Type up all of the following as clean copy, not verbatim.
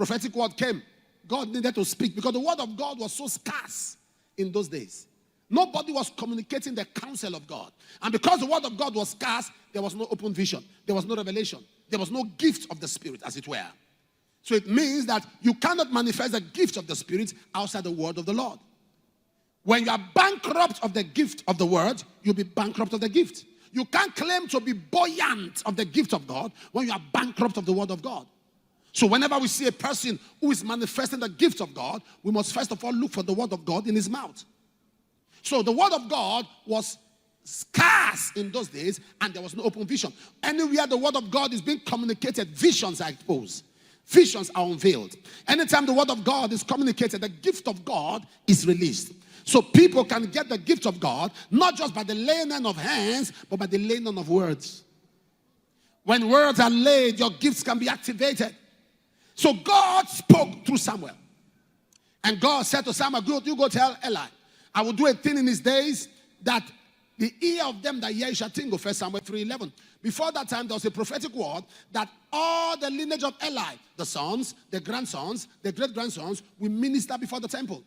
prophetic word came, God needed to speak because the word of God was so scarce in those days. Nobody was communicating the counsel of God. And because the word of God was scarce, there was no open vision. There was no revelation. There was no gift of the Spirit, as it were. So it means that you cannot manifest the gift of the Spirit outside the word of the Lord. When you are bankrupt of the gift of the word, you'll be bankrupt of the gift. You can't claim to be buoyant of the gift of God when you are bankrupt of the word of God. So whenever we see a person who is manifesting the gift of God, we must first of all look for the word of God in his mouth. So the word of God was scarce in those days, and there was no open vision. Anywhere the word of God is being communicated, visions are exposed. Visions are unveiled. Anytime the word of God is communicated, the gift of God is released. So people can get the gift of God, not just by the laying on of hands, but by the laying on of words. When words are laid, your gifts can be activated. So God spoke through Samuel. And God said to Samuel, you go tell Eli, I will do a thing in his days that the ear of them that hear shall tingle. 1 Samuel 3:11. Before that time, there was a prophetic word that all the lineage of Eli, the sons, the grandsons, the great-grandsons, will minister before the temple.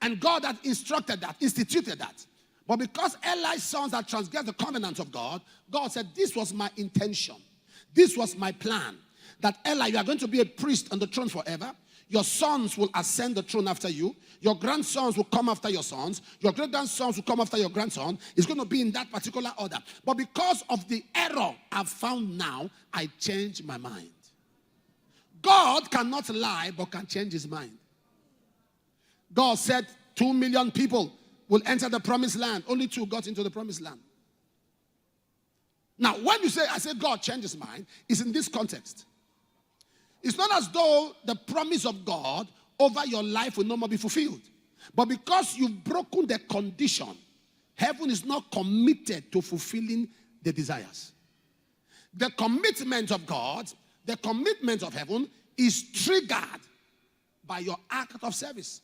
And God had instructed that, instituted that. But because Eli's sons had transgressed the covenant of God, God said, this was my intention. This was my plan. That Eli, you are going to be a priest on the throne forever. Your sons will ascend the throne after you. Your grandsons will come after your sons. Your great-grandsons will come after your grandson. It's going to be in that particular order. But because of the error I've found now, I changed my mind. God cannot lie, but can change his mind. God said 2 million people will enter the promised land. Only 2 got into the promised land. Now, when you say, I say God changed his mind, it's in this context. It's not as though the promise of God over your life will no more be fulfilled. But because you've broken the condition, heaven is not committed to fulfilling the desires. The commitment of God, the commitment of heaven is triggered by your act of service.